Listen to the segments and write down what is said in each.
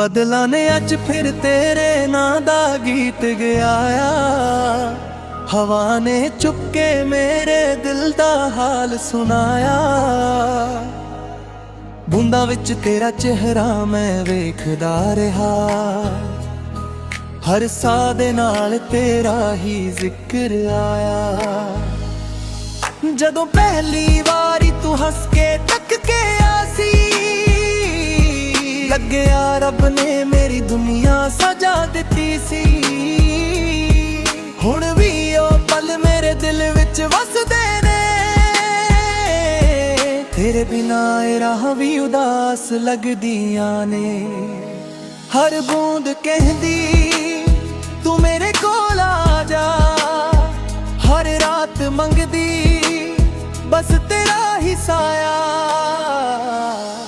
ਬਦਲਾਂ ਨੇ ਅੱਜ ਫਿਰ ਤੇਰੇ ਨਾਂ ਦਾ ਗੀਤ ਗਾਇਆ। ਹਵਾ ਨੇ ਚੁੱਪ ਕੇ ਮੇਰੇ ਦਿਲ ਦਾ ਹਾਲ ਸੁਣਾਇਆ। ਬੂੰਦਾਂ ਵਿੱਚ ਤੇਰਾ ਚਿਹਰਾ ਮੈਂ ਵੇਖਦਾ ਰਿਹਾ। ਹਰ ਸਾਹ ਦੇ ਨਾਲ ਤੇਰਾ ਹੀ ਜ਼ਿਕਰ ਆਇਆ। ਜਦੋਂ ਪਹਿਲੀ ਵਾਰੀ ਤੂੰ ਹੱਸ ਕੇ ਤੱਕ ਕੇ ਆਸੀ, ਲੱਗਿਆ ਰੱਬ ਨੇ ਮੇਰੀ ਦੁਨੀਆ ਸਜਾ ਦਿੱਤੀ ਸੀ। ਹੁਣ ਵੀ ਉਹ ਪਲ ਮੇਰੇ ਦਿਲ ਵਿੱਚ ਵਸਦੇ ਨੇ। ਤੇਰੇ ਬਿਨਾਂ ਇਹ ਰਾਹ ਵੀ ਉਦਾਸ ਲੱਗਦੀਆਂ ਨੇ। ਹਰ ਬੂੰਦ ਕਹਿੰਦੀ ਤੂੰ ਮੇਰੇ ਕੋਲ ਆ ਜਾ। ਹਰ ਰਾਤ ਮੰਗਦੀ ਬਸ ਤੇਰਾ ਹੀ ਸਾਇਆ।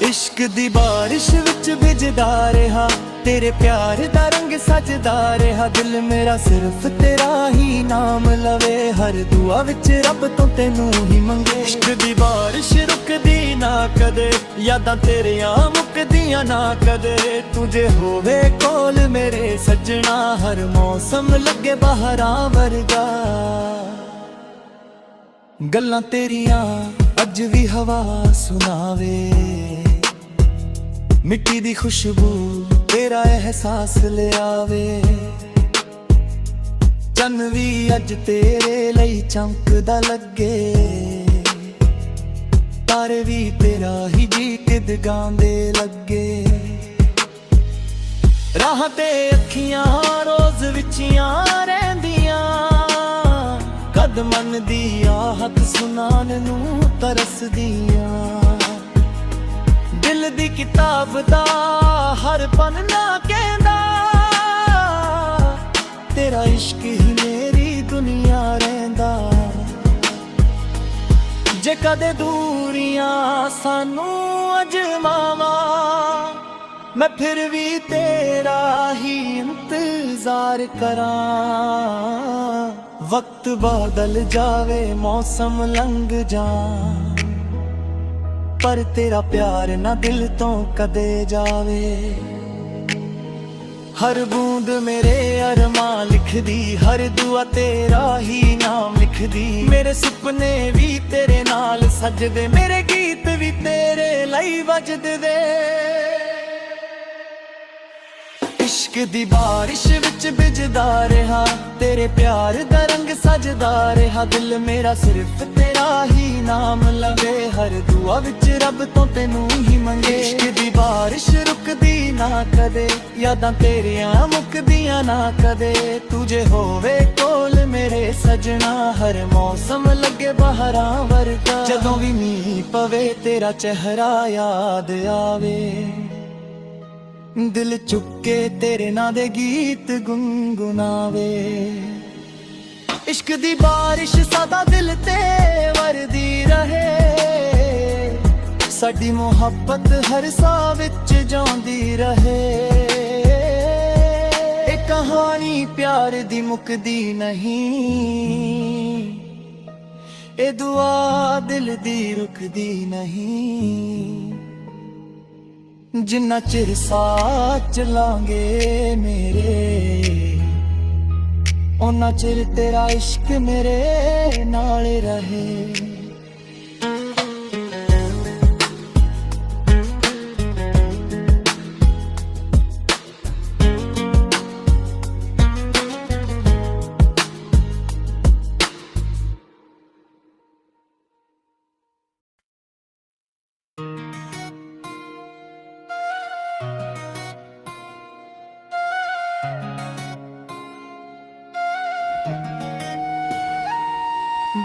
ਇਸ਼ਕ ਦੀ ਬਾਰਿਸ਼ ਵਿੱਚ ਭਿੱਜਦਾ ਰਿਹਾ। ਤੇਰੇ ਪਿਆਰ ਦਾ ਰੰਗ ਸਜਦਾ ਰਿਹਾ। ਦਿਲ ਮੇਰਾ ਸਿਰਫ ਤੇਰਾ ਹੀ ਨਾਮ ਲਵੇ। ਹਰ ਦੁਆ ਵਿੱਚ ਰੱਬ ਤੋਂ ਤੈਨੂੰ ਹੀ ਮੰਗੇ। ਇਸ਼ਕ ਦੀ ਬਾਰਿਸ਼ ਰੁਕਦੀ ਨਾ ਕਦੇ, ਯਾਦਾਂ ਤੇਰੀਆਂ ਮੁੱਕਦੀਆਂ ਨਾ ਕਦੇ। ਤੁਝੇ ਹੋਵੇ ਕੋਲ ਮੇਰੇ ਸੱਜਣਾ, ਹਰ ਮੌਸਮ ਲੱਗੇ ਬਹਾਰਾਂ ਵਰਗਾ। ਗੱਲਾਂ ਤੇਰੀਆਂ ਅੱਜ ਵੀ ਹਵਾ ਸੁਣਾਵੇ। ਮਿੱਟੀ ਦੀ ਖੁਸ਼ਬੂ ਤੇਰਾ ਅਹਿਸਾਸ ਲਿਆਵੇ। ਚੰਨ ਵੀ ਅੱਜ ਤੇਰੇ ਲਈ ਚਮਕਦਾ ਲੱਗੇ। ਤਾਰੇ ਵੀ ਤੇਰਾ ਹੀ ਗੀਤ ਗਾਉਂਦੇ ਲੱਗੇ। ਰਾਹਾਂ ਤੇ ਅੱਖੀਆਂ ਰੋਜ਼ ਵਿਚੀਆਂ ਰਹਿੰਦੀਆਂ। ਕਦਮਾਂ ਦੀ ਆਹਟ ਸੁਣਾਉਣ ਨੂੰ ਤਰਸਦੀਆਂ। ਦਿਲ ਦੀ ਕਿਤਾਬ ਦਾ ਹਰ ਪੰਨਾ ਕਹਿੰਦਾ, ਤੇਰਾ ਇਸ਼ਕ ਹੀ ਮੇਰੀ ਦੁਨੀਆ ਰਹਿੰਦਾ। ਜੇ ਕਦੇ ਦੂਰੀਆਂ ਸਾਨੂੰ ਅਜਮਾਵਾਂ, ਮੈਂ ਫਿਰ ਵੀ ਤੇਰਾ ਹੀ ਇੰਤਜ਼ਾਰ ਕਰਾਂ। ਵਕਤ ਬਦਲ ਜਾਵੇ, ਮੌਸਮ ਲੰਘ ਜਾ, ਪਰ ਤੇਰਾ ਪਿਆਰ ਨਾ ਦਿਲ ਤੋਂ ਕਦੇ ਜਾਵੇ। ਹਰ ਬੂੰਦ ਮੇਰੇ ਅਰਮਾਂ ਲਿਖਦੀ, ਹਰ ਦੁਆ ਤੇਰਾ ਹੀ ਨਾਮ ਲਿਖਦੀ। ਮੇਰੇ ਸੁਪਨੇ ਵੀ ਤੇਰੇ ਨਾਲ ਸਜਦੇ, ਮੇਰੇ ਗੀਤ ਵੀ ਤੇਰੇ ਲਈ ਵੱਜਦੇ। ਇਸ਼ਕ ਦੀ ਬਾਰਿਸ਼ ਵਿੱਚ ਭਿੱਜਦਾ ਰਿਹਾ। ਤੇਰੇ ਪਿਆਰ ਦਾ ਰੰਗ ਸਜਦਾ ਰਿਹਾ। ਦਿਲ ਮੇਰਾ ਸਿਰਫ ਤੇਰਾ ਹੀ ਨਾਮ ਲਵੇ। ਹਰ ਦੁਆ ਵਿੱਚ ਰੱਬ ਤੋਂ ਤੈਨੂੰ ਹੀ ਮੰਗੇ। ਇਸ਼ਕ ਦੀ ਬਾਰਿਸ਼ ਰੁਕਦੀ ਨਾ ਕਦੇ, ਯਾਦਾਂ ਤੇਰੀਆਂ ਮੁੱਕਦੀਆਂ ਨਾ ਕਦੇ। ਤੁਝੇ ਹੋਵੇ ਕੋਲ ਮੇਰੇ ਸਜਣਾ, ਹਰ ਮੌਸਮ ਲੱਗੇ ਬਹਾਰਾਂ ਵਰਗਾ। ਜਦੋਂ ਵੀ ਮੀਂਹ ਪਵੇ ਤੇਰਾ ਚਿਹਰਾ ਯਾਦ ਆਵੇ। ਦਿਲ ਚੁੱਕ ਕੇ ਤੇਰੇ ਨਾਂ ਦੇ ਗੀਤ ਗੁੰਗੁਨਾਵੇ। ਇਸ਼ਕ ਦੀ ਬਾਰਿਸ਼ ਸਦਾ ਦਿਲ ਤੇ ਵਰਦੀ ਰਹੇ। ਸਾਡੀ ਮੁਹੱਬਤ ਹਰ ਸਾਹ ਵਿੱਚ ਜਿਉਂਦੀ ਰਹੇ। ਇਹ ਕਹਾਣੀ ਪਿਆਰ ਦੀ ਮੁੱਕਦੀ ਨਹੀਂ। ਇਹ ਦੁਆ ਦਿਲ ਦੀ ਰੁਕਦੀ ਨਹੀਂ। ਜਿੰਨਾ ਚਿਰ ਸਾਥ ਚਲਾਂਗੇ ਮੇਰੇ, ਓਨਾ ਚਿਰ ਤੇਰਾ ਇਸ਼ਕ ਮੇਰੇ ਨਾਲ ਰਹੇ।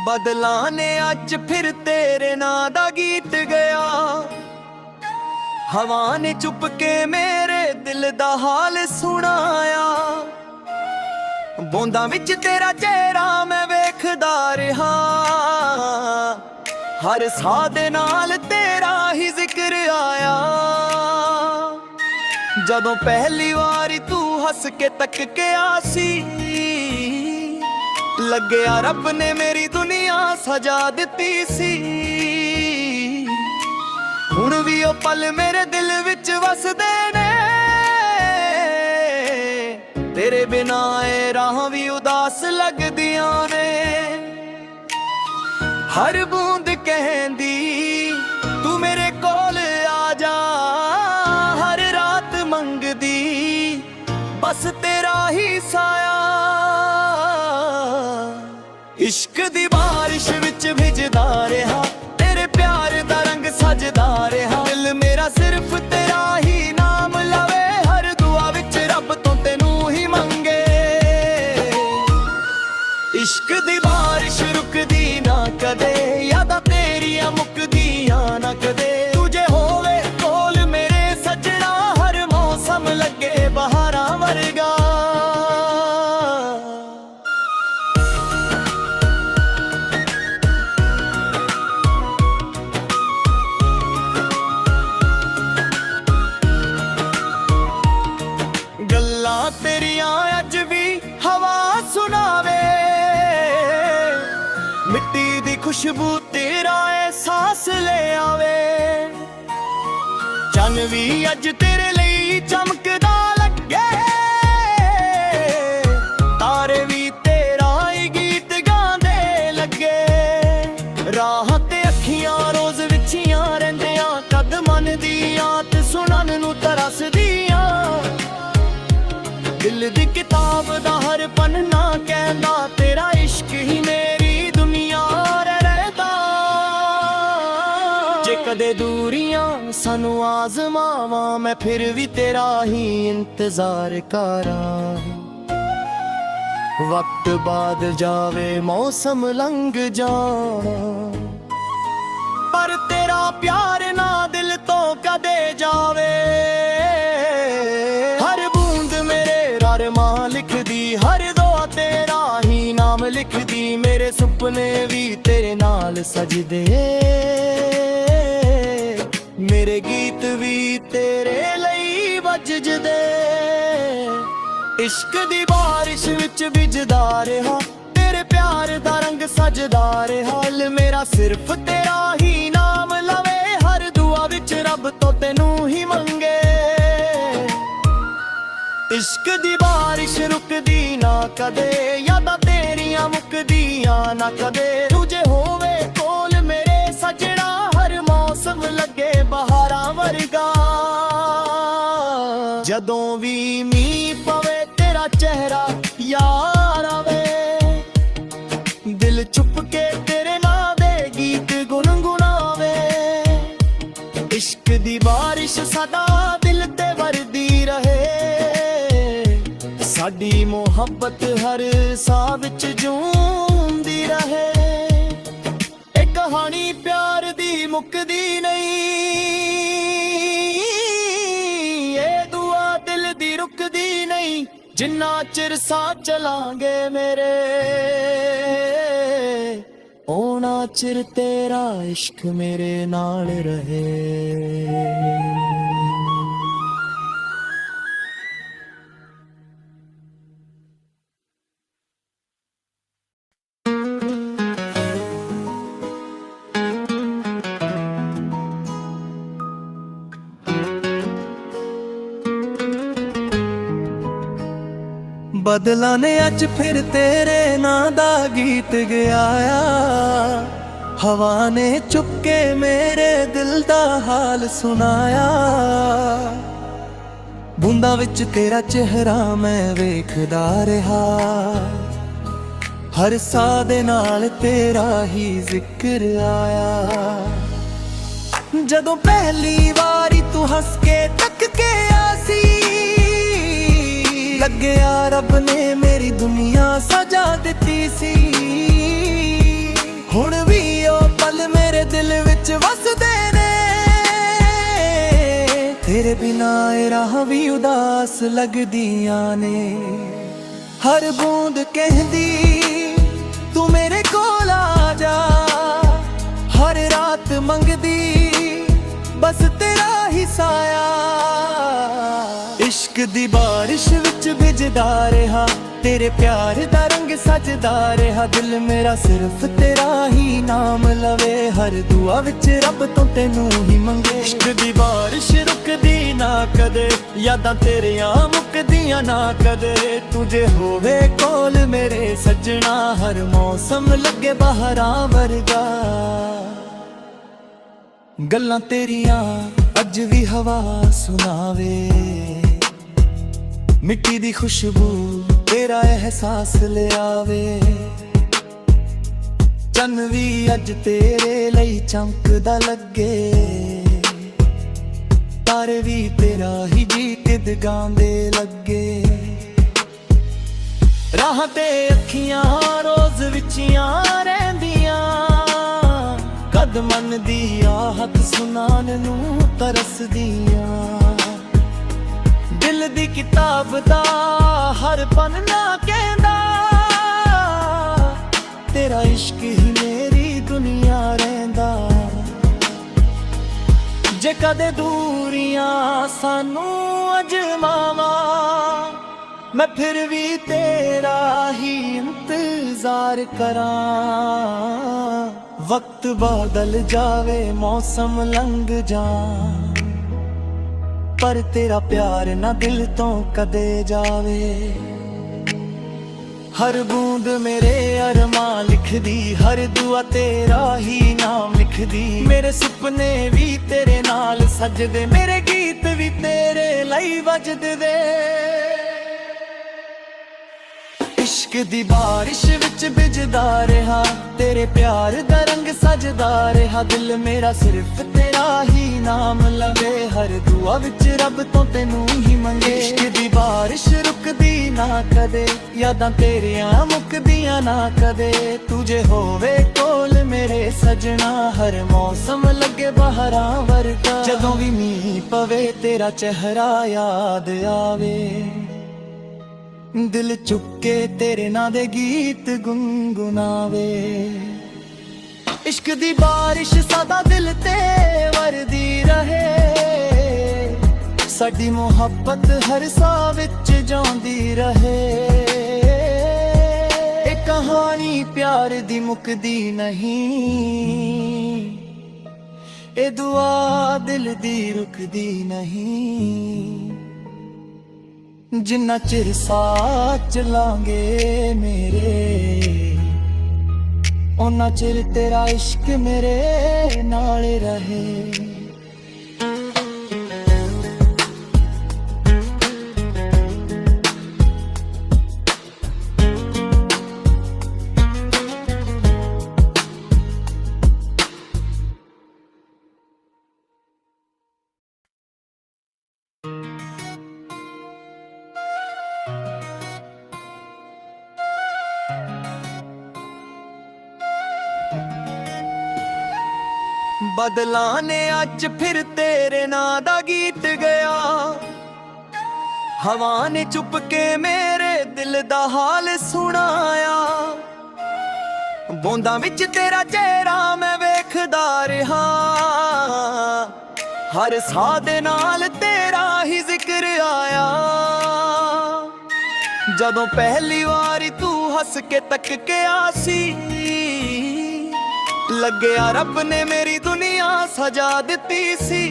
ਬਦਲਾਂ ਨੇ ਅੱਜ ਫਿਰ ਤੇਰੇ ਨਾਂ ਦਾ ਗੀਤ ਗਿਆ। ਹਵਾ ਨੇ ਚੁੱਪ ਕੇ ਮੇਰੇ ਦਿਲ ਦਾ ਹਾਲ ਸੁਣਾਇਆ। ਬੂੰਦਾਂ ਵਿੱਚ ਤੇਰਾ ਚਿਹਰਾ ਮੈਂ ਵੇਖਦਾ ਰਿਹਾ। ਹਰ ਸਾਹ ਦੇ ਨਾਲ ਤੇਰਾ ਹੀ ਜ਼ਿਕਰ ਆਇਆ। ਜਦੋਂ ਪਹਿਲੀ ਵਾਰੀ ਤੂੰ ਹੱਸ ਕੇ ਤੱਕ ਕੇ ਆਸੀ, ਲੱਗਿਆ ਰੱਬ ਨੇ ਮੇਰੀ ਦੁਨੀਆ ਸਜਾ ਦਿੱਤੀ ਸੀ। ਹੁਣ ਵੀ ਉਹ ਪਲ ਮੇਰੇ ਦਿਲ ਵਿੱਚ ਵਸਦੇ ਨੇ। ਤੇਰੇ ਬਿਨਾਂ ਇਹ ਰਾਹਾਂ ਵੀ ਉਦਾਸ ਲੱਗਦੀਆਂ ਨੇ। ਹਰ ਬੂੰਦ ਕਹਿੰਦੀ ਤੂੰ ਮੇਰੇ ਕੋਲ ਆ ਜਾ, ਹਰ ਰਾਤ ਮੰਗਦੀ ਬਸ ਤੇਰਾ ਹੀ ਸਾਇਆ। ਇਸ਼ਕ ਦੀ ਬਾਰਿਸ਼ ਵਿੱਚ ਭਿੱਜਦਾ ਰਿਹਾ, ਤੇਰੇ ਪਿਆਰ ਦਾ ਰੰਗ ਸਜਦਾ ਰਿਹਾ। ਦਿਲ ਮੇਰਾ ਸਿਰਫ ਤੇਰਾ ਹੀ ਨਾਮ ਲਵੇ, ਹਰ ਦੁਆ ਵਿੱਚ ਰੱਬ ਤੋਂ ਤੈਨੂੰ ਹੀ ਮੰਗੇ। ਇਸ਼ਕ ਦੀ ਬਾਰਿਸ਼ ਰੁਕਦੀ ਨਾ ਕਦੇ, ਯਾਦਾਂ ਤੇਰੀਆਂ ਮੁੱਕਦੀਆਂ ਨਾ ਕਦੇ। ਤੁਝੇ ਹੋਵੇ ਕੋਲ ਮੇਰੇ ਸੱਜਣਾ, ਹਰ ਮੌਸਮ ਲੱਗੇ ਬਹਾਰਾਂ ਵਰਗਾ। ਗੱਲਾਂ ਤੇਰੀਆਂ ਅੱਜ ਵੀ ਹਵਾ ਸੁਣਾਵੇ, ਮਿੱਟੀ ਦੀ ਖੁਸ਼ਬੂ ਤੇਰਾ ਅਹਿਸਾਸ ਲੈ ਆਵੇ। ਚੰਨ ਵੀ ਅੱਜ ਤੇਰੇ ਲਈ ਚਮਕਦਾ ਲੱਗੇ, ਤਾਰੇ ਵੀ ਤੇਰਾ ਹੀ ਗੀਤ ਗਾਉਂਦੇ ਲੱਗੇ। ਰਾਹਾਂ ਤੇ ਅੱਖੀਆਂ ਰੋਜ਼ ਵਿਛੀਆਂ ਰਹਿੰਦੀਆਂ, ਕਦ ਮਨ ਦੀ ਆਤ ਸੁਣਨ ਨੂੰ ਤਰਸਦੀਆਂ। ਦਿਲ ਦੀ ਕਿਤਾਬ ਦਾ ਹਰ ਪੰਨਾ ਕਹਿੰਦਾ, ਤੇਰਾ ਇਸ਼ਕ ਹੀ ਮੇਰੀ ਦੁਨੀਆ ਰਹਿਦਾ। ਜੇ ਕਦੇ ਦੂਰੀਆਂ ਸਾਨੂੰ ਆਜ਼ਮਾਵਾਂ, ਮੈਂ ਫਿਰ ਵੀ ਤੇਰਾ ਹੀ ਇੰਤਜ਼ਾਰ ਕਰਾਂ। ਵਕਤ ਬਾਦ ਜਾਵੇ ਮੌਸਮ ਲੰਘ ਜਾਣਾ, ਪਰ ਤੇਰਾ ਪਿਆਰ ਨਾ ਦਿਲ ਤੋਂ ਕਦੇ ਜਾਵੇ। ਹਰ ਬੂੰਦ ਮੇਰੇ ਰਰਮਾਂ ਲਿਖਦੀ, ਹਰ ਦੁਆ ਤੇਰਾ ਹੀ ਨਾਮ ਲਿਖਦੀ। ਮੇਰੇ ਸੁਪਨੇ ਵੀ ਤੇਰੇ ਨਾਲ ਸਜਦੇ, ਮੇਰੇ ਗੀਤ ਵੀ ਤੇਰੇ ਲਈ ਵੱਜਦੇ। ਇਸ਼ਕ ਦੀ ਬਾਰਿਸ਼ ਵਿੱਚ ਭਿੱਜਦਾ ਰਿਹਾ, ਤੇਰੇ ਪਿਆਰ ਦਾ ਰੰਗ ਸਜਦਾ ਰਿਹਾ। ਦਿਲ ਮੇਰਾ ਸਿਰਫ ਤੇਰਾ ਹੀ ਨਾਮ ਲਵੇ, ਹਰ ਦੁਆ ਵਿੱਚ ਰੱਬ ਤੋਂ ਤੈਨੂੰ ਹੀ ਮੰਗੇ। ਇਸ਼ਕ ਦੀ ਬਾਰਿਸ਼ ਰੁਕਦੀ ਨਾ ਕਦੇ, ਯਾਦਾਂ ਤੇਰੀਆਂ ਮੁੱਕਦੀਆਂ ਨਾ ਕਦੇ। ਤੁਝੇ ਹੋਵੇ ਕੋਲ ਮੇਰੇ ਸੱਜਣਾ, ਹਰ ਮੌਸਮ ਲੱਗੇ ਬਹਾਰਾਂ ਵਰਗਾ। ਜਦੋਂ ਵੀ ਮੀਂਹ ਪਵੇ ਤੇਰਾ ਚਿਹਰਾ ਯਾਦ ਆਵੇ, ਦਿਲ ਚੁੱਪ ਕੇ ਤੇਰੇ ਨਾਂ ਦੇ ਗੀਤ ਗੁਣਗੁਣਾਵੇ। ਇਸ਼ਕ ਦੀ ਬਾਰਿਸ਼ ਸਦਾ ਦਿਲ ਤੇ ਵਰਦੀ ਰਹੇ, ਸਾਡੀ ਮੁਹੱਬਤ ਹਰ ਸਾਹ ਵਿੱਚ ਜੂਮਦੀ ਰਹੇ। ਇਹ ਕਹਾਣੀ ਪਿਆਰ ਦੀ ਮੁੱਕਦੀ ਨਹੀਂ, ਇਹ ਦੁਆ ਦਿਲ ਦੀ ਰੁਕਦੀ ਨਹੀਂ। ਜਿੰਨਾ ਚਿਰ ਸਾਹ ਚਲਾਂਗੇ ਮੇਰੇ, ਓਨਾ ਚਿਰ ਤੇਰਾ ਇਸ਼ਕ ਮੇਰੇ ਨਾਲ ਰਹੇ। ਬਦਲਾਂ ਨੇ ਅੱਜ ਫਿਰ ਤੇਰੇ ਨਾਂ ਦਾ ਗੀਤ ਗਾਇਆ, ਹਵਾ ਨੇ ਚੁੱਪ ਕੇ ਮੇਰੇ ਦਿਲ ਦਾ ਹਾਲ ਸੁਣਾਇਆ। ਬੂੰਦਾਂ ਵਿੱਚ ਤੇਰਾ ਚਿਹਰਾ ਮੈਂ ਵੇਖਦਾ ਰਿਹਾ, ਹਰ ਸਾਹ ਦੇ ਨਾਲ ਤੇਰਾ ਹੀ ਜ਼ਿਕਰ ਆਇਆ। ਜਦੋਂ ਪਹਿਲੀ ਵਾਰੀ ਤੂੰ ਹੱਸ ਕੇ ਤੱਕ ਕੇ ਆਸੀ, ਲੱਗਿਆ ਰੱਬ ਨੇ ਮੇਰੀ ਦੁਨੀਆ ਸਜਾ ਦਿੱਤੀ ਸੀ। ਹੁਣ ਵੀ ਉਹ ਪਲ ਮੇਰੇ ਦਿਲ ਵਿੱਚ ਵਸਦੇ ਨੇ, ਤੇਰੇ ਬਿਨਾਂ ਇਹ ਰਾਹਾਂ ਵੀ ਉਦਾਸ ਲੱਗਦੀਆਂ ਨੇ। ਹਰ ਬੂੰਦ ਕਹਿੰਦੀ ਤੂੰ ਮੇਰੇ ਕੋਲ ਆ ਜਾ, ਹਰ ਰਾਤ ਮੰਗਦੀ ਬਸ ਤੇਰਾ ਹੀ ਸਾਇਆ। इश्क दी बारिश विच भिजदा रहा, तेरे प्यार दा रंग सजदा रहा। दिल मेरा सिर्फ तेरा ही नाम लवे, हर दुआ विच रब तो तेनू ही मंगे। इश्क दी बारिश रुकदी ना कदे, यादां तेरियां मुकदियां ना कदे। तुझे होवे कोल मेरे सजना, हर मौसम लगे बहारां वर्गा। गल्लां तेरियां अज भी हवा सुनावे, मिट्टी दी खुशबू तेरा एहसास ले आवे। चन्न भी अज तेरे लई चमकदा लगे, तारे भी तेरा ही गीत गांदे लगे। राह ते अखियां रोज विचियां रहिंदियां, कद मन दी आहत सुनान नू तरसदियां। दिल दी किताब दा हर पन्ना कहंदा, तेरा इश्क ही मेरी दुनिया रहिंदा। जे कदे दूरियां सानू अजमावां, मैं फिर भी तेरा ही इंतजार करां। वक्त बदल जावे मौसम लंघ जां, पर तेरा प्यार ना दिल तो कदे जावे। हर बूंद मेरे अरमां लिखदी, हर दुआ तेरा ही नाम लिखदी। मेरे सुपने भी तेरे नाल सजदे, मेरे गीत भी तेरे लई वजदे। इश्क दी बारिश विच भिजदा रहा, तेरे प्यार दा रंग सजदा रहा। दिल मेरा सिर्फ तेरा ही नाम लवे, हर दुआ विच रब तो तेनू ही मंगे। इश्क दी बारिश रुकदी ना कदे, यादां तेरियां मुकदियां ना कदे। तुझे होवे कोल मेरे सजना, हर मौसम लगे बहारां वर्गा। जदों भी मींह पवे तेरा चेहरा याद आवे, दिल चुके तेरे नां दे गीत गुनगुनावे। इश्क दी बारिश सदा दिल ते वरदी रहे, साडी मोहब्बत हर साह विच जांदी रहे। ए कहानी प्यार दी मुकदी नहीं, ए दुआ दिल दी रुकदी नहीं। जिन्ना चिर साथ चलांगे मेरे, उन्ना चिर तेरा इश्क मेरे नाल रहे। बदलां ने अज फिर तेरे नां दा गीत गया, हवा ने चुप के मेरे दिल दा हाल सुनाया। बूंदां विच तेरा चेहरा मैं वेखदा रहा, हर साह दे नाल तेरा ही जिक्र आया। जदों पहली वारी तू हस के तक के आसी, लग्या रब ने मेरी दुनिया सजा दिती सी।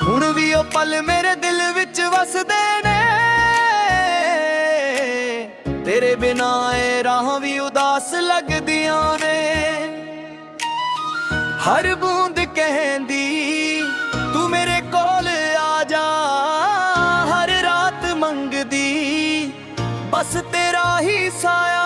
हुण भी ओ पल मेरे दिल विच वसदे ने, तेरे बिना ए राह भी उदास लगदियां ने। हर बूंद कहंदी तू मेरे कोल आ जा, हर रात मंगदी बस तेरा ही साया।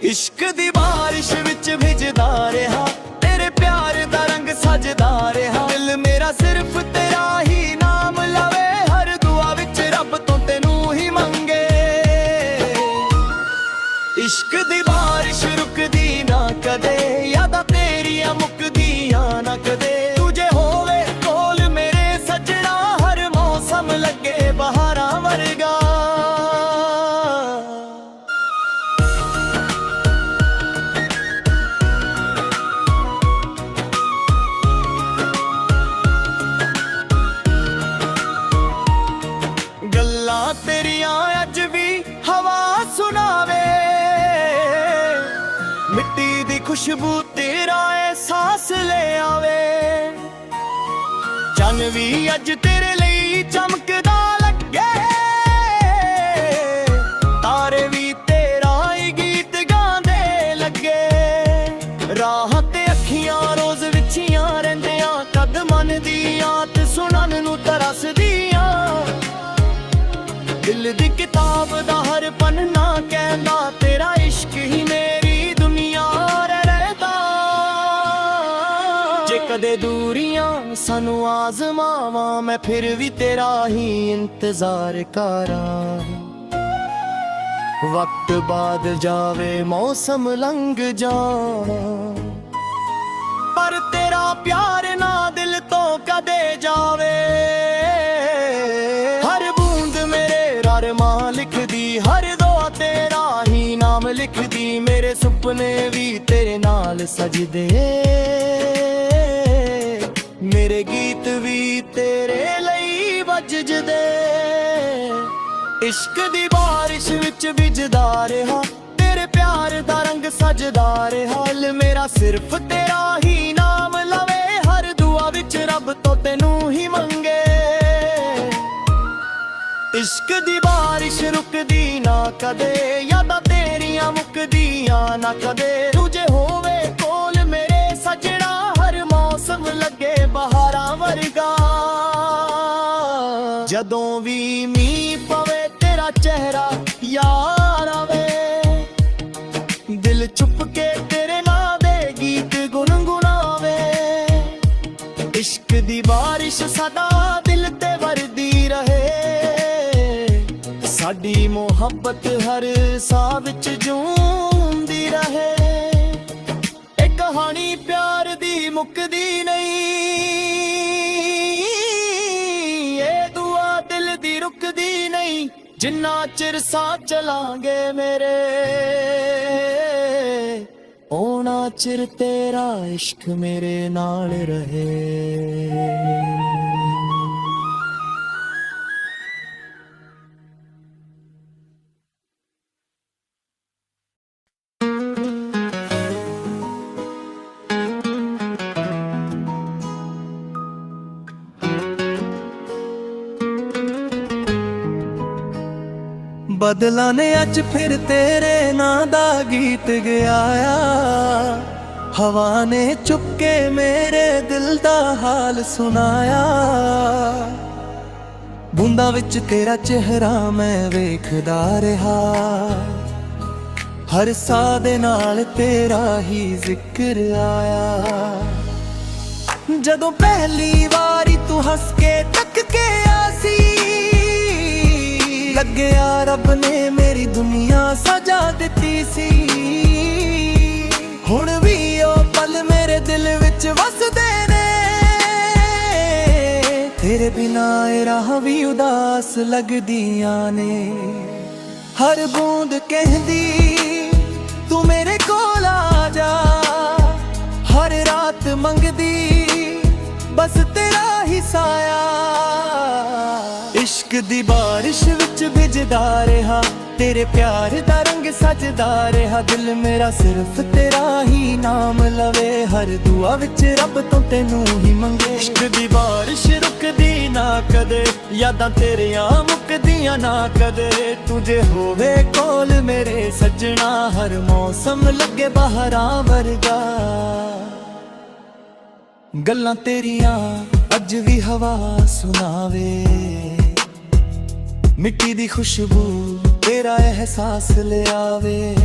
इश्क दी बारिश विच भिजदा रहा, तेरे प्यार दा रंग सजदा रहा। दिल मेरा सिर्फ तेरा ही नाम लवे, हर दुआ विच रब तो तेनू ही मंगे। इश्क दी बारिश रुकदी ना कदे, यादां तेरियां मुकदियां ना कदे। तुझे होवे कोल मेरे सजना, हर मौसम लगे बहारां वर्गा। ਗੱਲਾਂ ਤੇਰੀਆਂ ਅੱਜ ਵੀ ਹਵਾ ਸੁਣਾਵੇ, ਮਿੱਟੀ ਦੀ ਖੁਸ਼ਬੂ ਤੇਰਾ ਅਹਿਸਾਸ ਲੈ ਆਵੇ। ਚੰਨ ਵੀ ਅੱਜ ਤੇਰੇ ਲਈ ਚਮਕਦਾ ਲੱਗੇ, ਤਾਰੇ ਵੀ ਤੇਰਾ ਹੀ ਗੀਤ ਗਾਉਂਦੇ ਲੱਗੇ। ਰਾਹ ਤੇ ਅੱਖੀਆਂ ਰੋਜ਼ ਵਿਛੀਆਂ ਰਹਿੰਦੀਆਂ, ਕਦ ਮਨ ਦੀ ਆਤ ਸੁਣਨ ਨੂੰ ਤਰਸਦੀਆਂ। ਦਿਲ ਦੀ ਕਿਤਾਬ ਦਾ ਹਰ ਪੰਨਾ ਕਹਿੰਦਾ, ਤੇਰਾ ਇਸ਼ਕ ਹੀ ਮੇਰੀ ਦੁਨੀਆ ਰਹਿਦਾ। ਜੇ ਕਦੇ ਦੂਰੀਆਂ ਸਾਨੂੰ ਆਜ਼ਮਾਵਾਂ, ਮੈਂ ਫਿਰ ਵੀ ਤੇਰਾ ਹੀ ਇੰਤਜ਼ਾਰ ਕਰਾਂ। ਵਕਤ ਬਾਦ ਜਾਵੇ ਮੌਸਮ ਲੰਘ ਜਾਣ, ਪਰ ਤੇਰਾ ਪਿਆਰ ਨਾ ਦਿਲ ਤੋਂ ਕਦੇ ਜਾਵੇ। ਹਰ ਬੂੰਦ ਮੇਰੇ ਰਰਮਾਂ ਲਿਖਦੀ, ਹਰ ਦੁਆ ਤੇਰਾ ਹੀ ਨਾਮ ਲਿਖਦੀ। ਮੇਰੇ ਸੁਪਨੇ ਵੀ ਤੇਰੇ ਨਾਲ ਸਜਦੇ, ਮੇਰੇ ਗੀਤ ਵੀ ਤੇਰੇ ਲਈ ਵੱਜਦੇ। ਇਸ਼ਕ ਦੀ ਬਾਰਿਸ਼ ਵਿੱਚ ਭਿੱਜਦਾ ਰਿਹਾ, ਤੇਰੇ ਪਿਆਰ ਦਾ ਰੰਗ ਸਜਦਾ ਰਿਹਾ। ਦਿਲ ਮੇਰਾ ਸਿਰਫ ਤੇਰਾ ਹੀ ਨਾਮ ਲਵੇ, ਹਰ ਦੁਆ ਵਿੱਚ ਰੱਬ ਤੋਂ ਤੈਨੂੰ ਹੀ ਮੰਗੇ। ਇਸ਼ਕ ਦੀ ਬਾਰਿਸ਼ ਰੁਕਦੀ ਨਾ ਕਦੇ, ਯਾਦਾਂ ਤੇਰੀਆਂ ਮੁੱਕਦੀਆਂ ਨਾ ਕਦੇ। ਤੂੰ ਜੇ ਹੋਵੇ ਕੋਲ ਮੇਰੇ ਸਜਣਾ, ਹਰ ਮੌਸਮ ਲੱਗੇ ਬਹਾਰਾਂ ਵਰਗਾ। ਜਦੋਂ ਵੀ ਮੀਂਹ ਪਵੇ ਤੇਰਾ ਚਿਹਰਾ ਯਾਦ ਆਵੇ, ਦਿਲ ਚੁੱਪ ਕੇ ਤੇਰੇ ਨਾਂ ਦੇ ਗੀਤ ਗੁਣਗੁਣਾਵੇ। ਇਸ਼ਕ ਦੀ ਬਾਰਿਸ਼ ਸਦਾ ਦਿਲ ਤੇ ਵਰਦੀ ਰਹੇ, ਸਾਡੀ ਮੁਹੱਬਤ ਹਰ ਸਾਹ ਵਿੱਚ ਜੂਮਦੀ ਰਹੇ। ਇਹ ਕਹਾਣੀ ਪਿਆਰ ਦੀ ਮੁੱਕਦੀ ਨਹੀਂ, ਇਹ ਦੁਆ ਦਿਲ ਦੀ ਰੁਕਦੀ ਨਹੀਂ। ਜਿੰਨਾ ਚਿਰ ਸਾਹ ਚਲਾਂਗੇ ਮੇਰੇ, ਓਨਾ ਚਿਰ ਤੇਰਾ ਇਸ਼ਕ ਮੇਰੇ ਨਾਲ ਰਹੇ। ਬਦਲਾਂ ਨੇ ਅੱਜ ਫਿਰ ਤੇਰੇ ਨਾਂ ਦਾ ਗੀਤ ਗਾਇਆ, ਹਵਾ ਨੇ ਚੁੱਪ ਕੇ ਮੇਰੇ ਦਿਲ ਦਾ ਹਾਲ ਸੁਣਾਇਆ। ਬੂੰਦਾਂ ਵਿੱਚ ਤੇਰਾ ਚਿਹਰਾ ਮੈਂ ਵੇਖਦਾ ਰਿਹਾ, ਹਰ ਸਾਹ ਦੇ ਨਾਲ ਤੇਰਾ ਹੀ ਜ਼ਿਕਰ ਆਇਆ। ਜਦੋਂ ਪਹਿਲੀ ਵਾਰੀ ਤੂੰ ਹੱਸ ਕੇ ਤੱਕ ਕੇ ਆਸੀ, ਲੱਗਿਆ ਰੱਬ ਨੇ ਮੇਰੀ ਦੁਨੀਆ ਸਜਾ ਦਿੱਤੀ ਸੀ। ਹੁਣ ਵੀ ਉਹ ਪਲ ਮੇਰੇ ਦਿਲ ਵਿੱਚ ਵਸਦੇ ਨੇ, ਤੇਰੇ ਬਿਨਾ ਇਹ ਰਾਹ ਵੀ ਉਦਾਸ ਲੱਗਦੀਆਂ ਨੇ। ਹਰ ਬੂੰਦ ਕਹਿੰਦੀ ਤੂੰ ਮੇਰੇ ਕੋਲ ਆ ਜਾ, ਹਰ ਰਾਤ ਮੰਗਦੀ ਬਸ ਤੇਰਾ ਹੀ ਸਾਇਆ। ਇਸ਼ਕ ਦੀ ਬਾਰਿਸ਼ ਵਿੱਚ ਭਿੱਜਦਾ ਰਿਹਾ, ਤੇਰੇ ਪਿਆਰ ਦਾ ਰੰਗ ਸਜਦਾ ਰਿਹਾ। ਦਿਲ ਮੇਰਾ ਸਿਰਫ ਤੇਰਾ ਹੀ ਨਾਮ ਲਵੇ, ਹਰ ਦੁਆ ਵਿੱਚ ਰੱਬ ਤੋਂ ਤੈਨੂੰ ਹੀ ਮੰਗੇ। ਇਸ਼ਕ ਦੀ ਬਾਰਿਸ਼ ਰੁਕਦੀ ਨਾ ਕਦੇ, ਯਾਦਾਂ ਤੇਰੀਆਂ ਮੁੱਕਦੀਆਂ ਨਾ ਕਦੇ। ਤੂੰ ਜੇ ਹੋਵੇ ਕੋਲ ਮੇਰੇ ਸੱਜਣਾ, ਹਰ ਮੌਸਮ ਲੱਗੇ ਬਹਾਰਾਂ ਵਰਗਾ। ਗੱਲਾਂ ਤੇਰੀਆਂ ਅੱਜ ਵੀ ਹਵਾ ਸੁਣਾਵੇ, ਮਿੱਟੀ ਦੀ ਖੁਸ਼ਬੂ ਤੇਰਾ ਅਹਿਸਾਸ ਲਿਆਵੇ।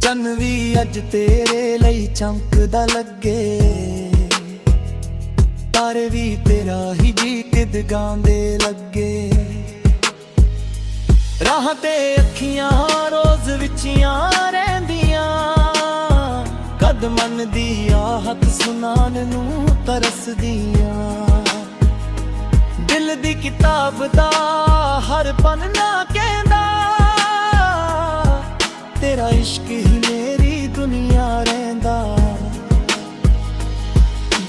ਚੰਨ ਵੀ ਅੱਜ ਤੇਰੇ ਲਈ ਚਮਕਦਾ ਲੱਗੇ, ਤਾਰੇ ਵੀ ਤੇਰਾ ਹੀ ਗੀਤ ਗਾਉਂਦੇ ਲੱਗੇ। ਰਾਹ ਤੇ ਅੱਖੀਆਂ ਰੋਜ਼ ਵਿਚੀਆਂ ਰਹਿੰਦੀਆਂ, ਕਦ ਮਨ ਦੀ ਆਹਤ ਸੁਣਾਨ ਨੂੰ ਤਰਸਦੀਆਂ। ਦਿਲ ਦੀ ਕਿਤਾਬ ਦਾ ਹਰ ਪੰਨਾ ਕਹਿੰਦਾ, ਤੇਰਾ ਇਸ਼ਕ ਹੀ ਮੇਰੀ ਦੁਨੀਆ ਰਹਿੰਦਾ।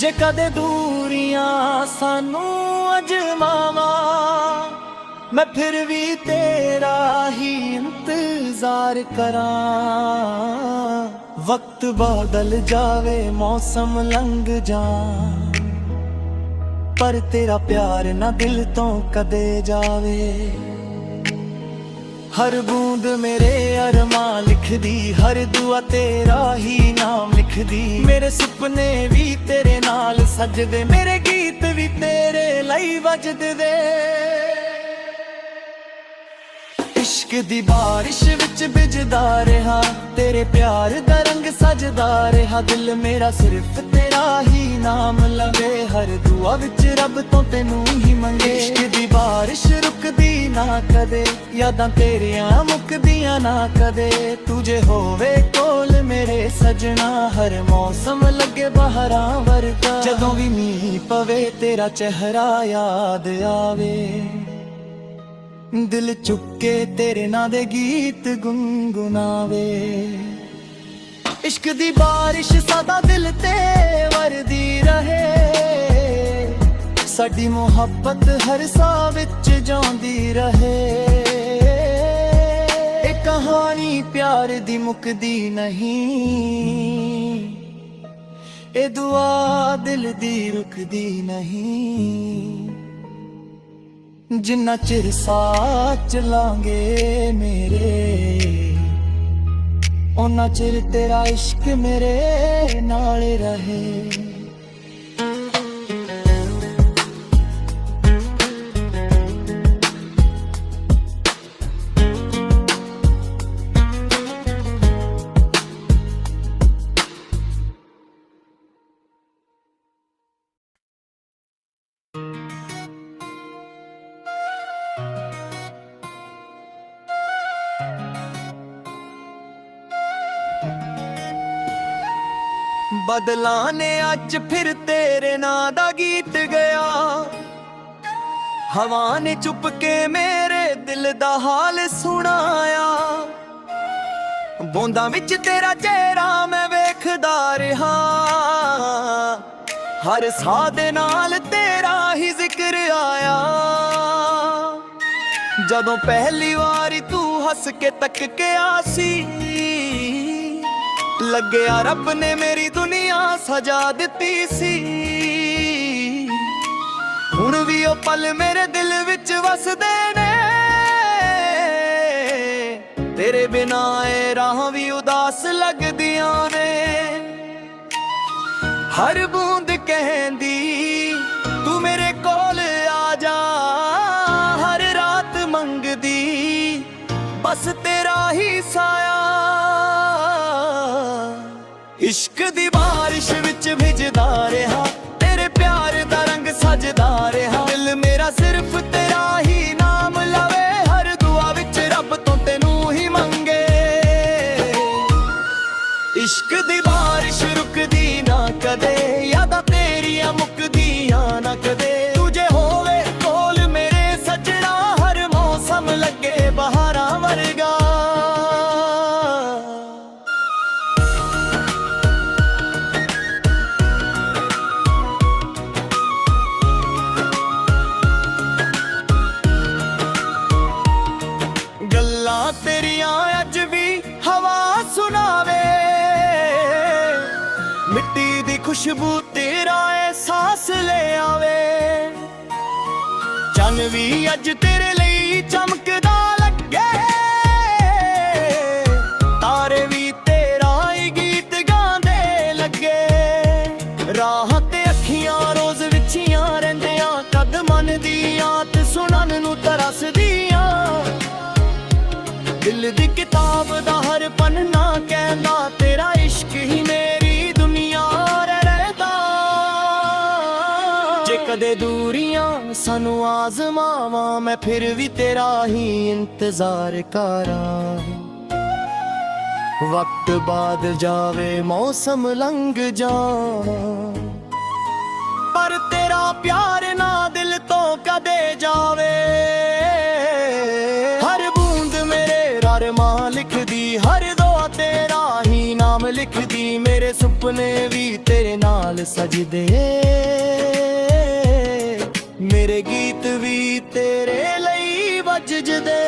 ਜੇ ਕਦੇ ਦੂਰੀਆਂ ਸਾਨੂੰ ਅਜਮਾਵਾਂ, मैं फिर भी तेरा ही इंतजार करां। वक्त बदल जावे मौसम लंघ जान, पर तेरा प्यार ना दिल तो कदे जावे। हर बूंद मेरे अरमां लिख दी, हर दुआ तेरा ही नाम लिख दी। मेरे सुपने भी तेरे नाल सजदे, मेरे गीत भी तेरे लई वजदे। इश्क दी बारिश विच भिजदा रहा, तेरे प्यार दा रंग सजदा रहा। दिल मेरा सिर्फ तेरा ही नाम लवे, हर दुआ विच रब तो तेनू ही मंगे। इश्क दी बारिश रुकदी ना कदे, यादां तेरियां मुकदियां ना कदे। तुझे होवे कोल मेरे सजना, हर मौसम लगे बहारां वर्गा। जदों भी मींह पवे तेरा चेहरा याद आवे, दिल चुके तेरे नां दे गीत गुनगुनावे। इश्क दी बारिश सादा दिल ते वरदी रहे, साडी मुहब्बत हर साह विच जांदी रहे। ए कहानी प्यार दी मुकदी नहीं, ए दुआ दिल दी रुकदी नहीं। जिन्ना चिर साथ चलांगे मेरे, उन्ना चिर तेरा इश्क मेरे नाल रहे। बदलां ने अज फिर तेरे नां दा गीत गया, हवा ने चुप के मेरे दिल दा हाल सुनाया। बूंदां विच तेरा चेहरा मैं वेखदा रहा, हर साह दे नाल तेरा ही जिक्र आया। जदों पहली वारी तू हस के तक के आसी, लग्या रब ने मेरी दुनिया सजा दिती सी। हुण भी ओ पल मेरे दिल विच वसदे ने, तेरे बिना ए राह भी उदास लगदियां ने। हर बूंद कहंदी तू मेरे कोल आ जा, हर रात मंगदी बस तेरा ही साया। इश्क दी बारिश विच भिजदा रहा, तेरे प्यार दा रंग सजदा रहा। दिल मेरा सिर्फ तेरा ही नाम लवे, हर दुआ विच रब तो तेनू ही मंगे। इश्क दी बारिश रुकदी ना कदे, यादां तेरियां मुकदियां ना कदे। तुझे होवे कोल मेरे सजना, हर मौसम लगे बहारां वर्गा। तेरियां अज भी हवा सुनावे, मिट्टी दी खुशबू तेरा एहसास ले आवे। चन्न भी अज तेरे लिए चमकदा लगे, तारे भी तेरा ही गीत गांदे लगे। राह ते अखियां रोज विछियां रहिंदियां, कद मन दियां ते सुनन नू तरसदियां। दिल दी किताब दा हर पन्ना कहंदा, तेरा इश्क ही मेरी दुनिया रहदा। जे कदे दूरियां सानू आजमावां, मैं फिर भी तेरा ही इंतजार करां। वक्त बाद जावे मौसम लंघ जां, पर तेरा प्यार ना दिल तो कदे जावे। अरमां लिख दी, हर दुआ तेरा ही नाम लिख दी। मेरे सुपने भी तेरे नाल सजदे, मेरे गीत भी तेरे लई ਵੱਜਦੇ।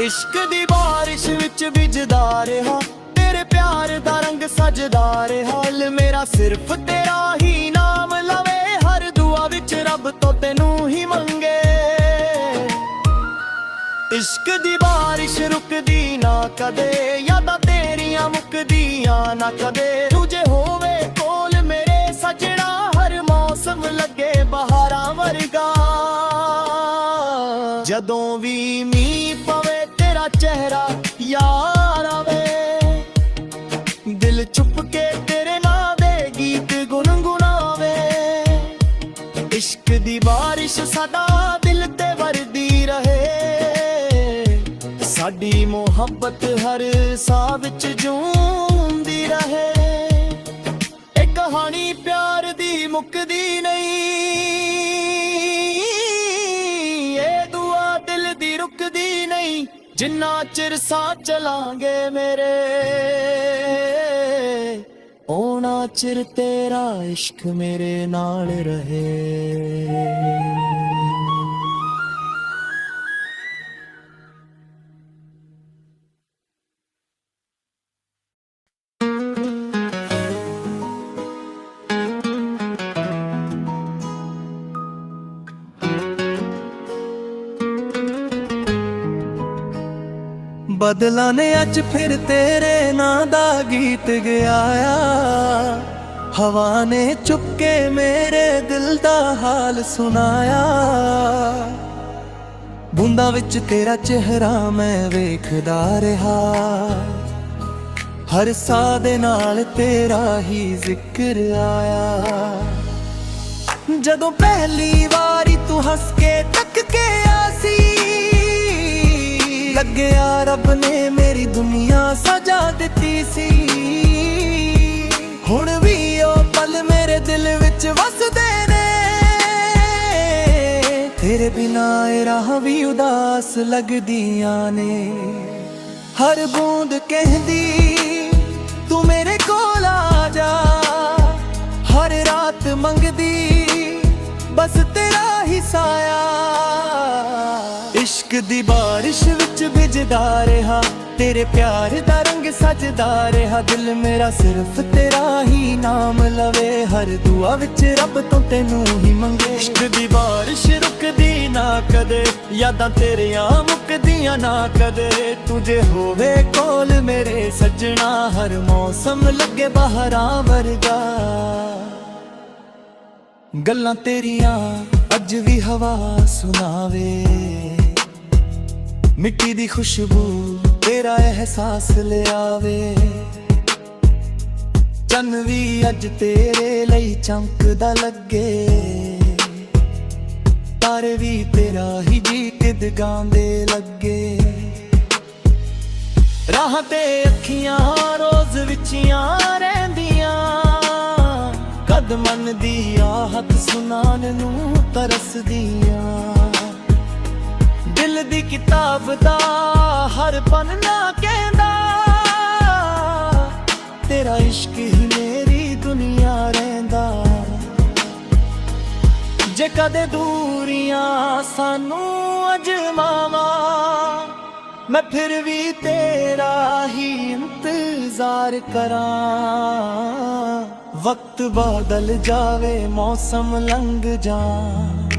ਇਸ਼ਕ ਦੀ ਬਾਰਿਸ਼ ਵਿੱਚ ਭਿੱਜਦਾ ਰਿਹਾ, ਤੇਰੇ ਪਿਆਰ ਦਾ ਰੰਗ ਸਜਦਾ ਰਿਹਾ। ਦਿਲ ਮੇਰਾ ਸਿਰਫ ਤੇਰਾ ਹੀ ਨਾਮ ਲਵੇ, ਹਰ ਦੁਆ ਵਿੱਚ ਰੱਬ ਤੋਂ ਤੈਨੂੰ ਹੀ ਮੰਗੇ। ਇਸ਼ਕ ਦੀ ਬਾਰਿਸ਼ ਰੁਕਦੀ ਨਾ ਕਦੇ, ਯਾਦਾਂ ਤੇਰੀਆਂ ਮੁੱਕਦੀਆਂ ਨਾ ਕਦੇ। ਤੂੰ ਜੇ ਹੋਵੇ ਕੋਲ ਮੇਰੇ ਸਜਣਾ, ਹਰ ਮੌਸਮ ਲੱਗੇ ਬਹਾਰਾਂ ਵਰਗਾ। ਜਦੋਂ ਵੀ ਮੀਂਹ ਪਵੇ ਤੇਰਾ ਚਿਹਰਾ ਯਾਦ ਆਵੇ, ਦਿਲ ਚੁੱਪ ਕੇ ਤੇਰੇ ਨਾਂ ਦੇ ਗੀਤ ਗੁਣਗੁਣਾਵੇ। ਇਸ਼ਕ ਦੀ ਬਾਰਿਸ਼ ਸਾਡਾ ਦਿਲ ਤੇ ਵਰਦੀ ਰਹੇ, ਸਾਡੀ ਮੁਹੱਬਤ ਹਰ ਸਾਹ ਵਿੱਚ ਜੂੰਦੀ ਰਹੇ। ਇਹ ਕਹਾਣੀ ਪਿਆਰ ਦੀ ਮੁੱਕਦੀ ਨਹੀਂ, ਇਹ ਦੁਆ ਦਿਲ ਦੀ ਰੁਕਦੀ ਨਹੀਂ। ਜਿੰਨਾ ਚਿਰ ਸਾਹ ਚਲਾਂਗੇ ਮੇਰੇ, ਓਨਾ ਚਿਰ ਤੇਰਾ ਇਸ਼ਕ ਮੇਰੇ ਨਾਲ ਰਹੇ। ਬਦਲਾਂ ਨੇ ਅੱਜ ਫਿਰ ਤੇਰੇ ਨਾਂ ਦਾ ਗੀਤ ਗਾਇਆ, ਹਵਾ ਨੇ ਚੁੱਪ ਕੇ ਮੇਰੇ ਦਿਲ ਦਾ ਹਾਲ ਸੁਣਾਇਆ। ਬੂੰਦਾਂ ਵਿੱਚ ਤੇਰਾ ਚਿਹਰਾ ਮੈਂ ਵੇਖਦਾ ਰਿਹਾ, ਹਰ ਸਾਹ ਦੇ ਨਾਲ ਤੇਰਾ ਹੀ ਜ਼ਿਕਰ ਆਇਆ। ਜਦੋਂ ਪਹਿਲੀ ਵਾਰੀ ਤੂੰ ਹੱਸ ਕੇ ਤੱਕ ਕੇ ਆਸੀ, ਲੱਗਿਆ ਰੱਬ ਨੇ ਮੇਰੀ ਦੁਨੀਆ ਸਜਾ ਦਿੱਤੀ ਸੀ। ਹੁਣ ਵੀ ਉਹ ਪਲ ਮੇਰੇ ਦਿਲ ਵਿੱਚ ਵਸਦੇ ਨੇ, ਤੇਰੇ ਬਿਨਾ ਇਹ ਰਾਹ ਵੀ ਉਦਾਸ ਲੱਗਦੀਆਂ ਨੇ। ਹਰ ਬੂੰਦ ਕਹਿੰਦੀ ਤੂੰ ਮੇਰੇ ਕੋਲ ਆ ਜਾ, ਹਰ ਰਾਤ ਮੰਗਦੀ ਬਸ ਤੇਰਾ ਹੀ ਸਾਇਆ। ਇਸ਼ਕ ਦੀ ਬਾਰਿਸ਼ ਵਿੱਚ ਭਿੱਜਦਾ ਰਿਹਾ, ਤੇਰੇ ਪਿਆਰ ਦਾ ਰੰਗ ਸਜਦਾ ਰਿਹਾ। ਦਿਲ ਮੇਰਾ ਸਿਰਫ ਤੇਰਾ ਹੀ ਨਾਮ ਲਵੇ, ਹਰ ਦੁਆ ਵਿੱਚ ਰੱਬ ਤੋਂ ਤੈਨੂੰ ਹੀ ਮੰਗੇ। ਇਸ਼ਕ ਦੀ ਬਾਰਿਸ਼ ਰੁਕਦੀ ਨਾ ਕਦੇ, ਯਾਦਾਂ ਤੇਰੀਆਂ ਮੁੱਕਦੀਆਂ ਨਾ ਕਦੇ। ਤੂੰ ਜੇ ਹੋਵੇ ਕੋਲ ਮੇਰੇ ਸੱਜਣਾ, ਹਰ ਮੌਸਮ ਲੱਗੇ ਬਹਾਰਾਂ ਵਰਗਾ। ਗੱਲਾਂ ਤੇਰੀਆਂ ਅੱਜ ਵੀ ਹਵਾ ਸੁਣਾਵੇ, ਮਿੱਟੀ ਦੀ ਖੁਸ਼ਬੂ ਤੇਰਾ ਅਹਿਸਾਸ ਲਿਆਵੇ। ਚੰਨ ਵੀ ਅੱਜ ਤੇਰੇ ਲਈ ਚਮਕਦਾ ਲੱਗੇ, ਤਾਰੇ ਵੀ ਤੇਰਾ ਹੀ ਗੀਤ ਗਾਉਂਦੇ ਲੱਗੇ। ਰਾਹਾਂ ਤੇ ਅੱਖੀਆਂ ਰੋਜ਼ ਵਿਚੀਆਂ ਰਹਿੰਦੀਆਂ, ਕਦ ਮਨ ਦੀ ਆਹਤ ਸੁਣਾਉਣ ਨੂੰ ਤਰਸਦੀਆਂ। ਦਿਲ ਦੀ ਕਿਤਾਬ ਦਾ ਹਰ ਪੰਨਾ ਕਹਿੰਦਾ, ਤੇਰਾ ਇਸ਼ਕ ਹੀ ਮੇਰੀ ਦੁਨੀਆ ਰਹਿੰਦਾ। ਜੇ ਕਦੇ ਦੂਰੀਆਂ ਸਾਨੂੰ ਅਜਮਾਵਾਂ, ਮੈਂ ਫਿਰ ਵੀ ਤੇਰਾ ਹੀ ਇੰਤਜ਼ਾਰ ਕਰਾਂ। ਵਕਤ ਬਦਲ ਜਾਵੇ ਮੌਸਮ ਲੰਘ ਜਾਣ,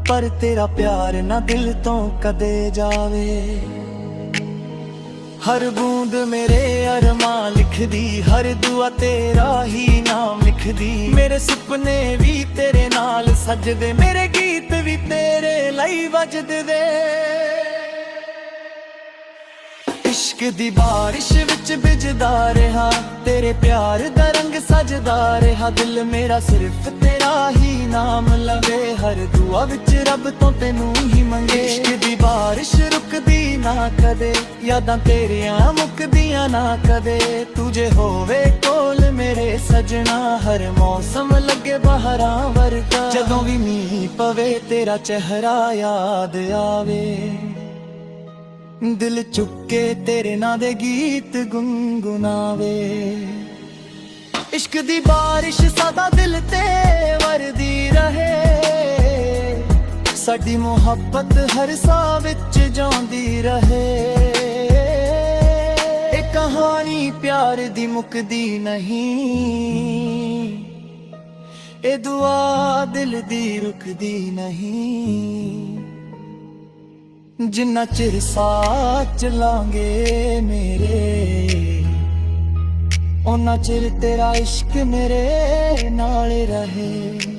ਪਰ ਤੇਰਾ ਪਿਆਰ ਨਾ ਦਿਲ ਤੋਂ ਕਦੇ ਜਾਵੇ। ਹਰ ਬੂੰਦ ਮੇਰੇ ਅਰਮਾਂ ਲਿਖਦੀ, ਹਰ ਦੁਆ ਤੇਰਾ ਹੀ ਨਾਮ ਲਿਖਦੀ। ਮੇਰੇ ਸੁਪਨੇ ਵੀ ਤੇਰੇ ਨਾਲ ਸਜਦੇ, ਮੇਰੇ ਗੀਤ ਵੀ ਤੇਰੇ ਲਈ ਵੱਜਦੇ। ਇਸ਼ਕ ਦੀ ਬਾਰਿਸ਼ ਵਿੱਚ ਭਿੱਜਦਾ ਰਿਹਾ, ਤੇਰੇ ਪਿਆਰ ਦਾ ਰੰਗ ਸਜਦਾ ਰਿਹਾ। ਦਿਲ ਮੇਰਾ ਸਿਰਫ ਤੇਰਾ ਹੀ ਨਾਮ ਲਵੇ, ਹਰ ਦੁਆ ਵਿੱਚ ਰੱਬ ਤੋਂ ਤੈਨੂੰ ਹੀ ਮੰਗੇ। ਇਸ਼ਕ ਦੀ ਬਾਰਿਸ਼ ਰੁਕਦੀ ਨਾ ਕਦੇ, ਯਾਦਾਂ ਤੇਰੀਆਂ ਮੁੱਕਦੀਆਂ ਨਾ ਕਦੇ। ਤੂੰ ਜੇ ਹੋਵੇ ਕੋਲ ਮੇਰੇ ਸਜਣਾ, ਹਰ ਮੌਸਮ ਲੱਗੇ ਬਹਾਰਾਂ ਵਰਗਾ। ਜਦੋਂ ਵੀ ਮੀਂਹ ਪਵੇ ਤੇਰਾ ਚਿਹਰਾ ਯਾਦ ਆਵੇ, ਦਿਲ ਚੁੱਕ ਕੇ ਤੇਰੇ ਨਾਂ ਦੇ ਗੀਤ ਗੁੰਗੁਣਾਵੇ। ਇਸ਼ਕ ਦੀ ਬਾਰਿਸ਼ ਸਾਡਾ ਦਿਲ ਤੇ ਵਰਦੀ ਰਹੇ, ਸਾਡੀ ਮੁਹੱਬਤ ਹਰ ਸਾਹ ਵਿੱਚ ਜਿਉਂਦੀ ਰਹੇ। ਇਹ ਕਹਾਣੀ ਪਿਆਰ ਦੀ ਮੁੱਕਦੀ ਨਹੀਂ, ਇਹ ਦੁਆ ਦਿਲ ਦੀ ਰੁਕਦੀ ਨਹੀਂ। ਜਿੰਨਾ ਚਿਰ ਸਾਥ ਚਲਾਂਗੇ ਮੇਰੇ, ਉਹਨਾਂ ਚਿਰ ਤੇਰਾ ਇਸ਼ਕ ਮੇਰੇ ਨਾਲ ਰਹੇ।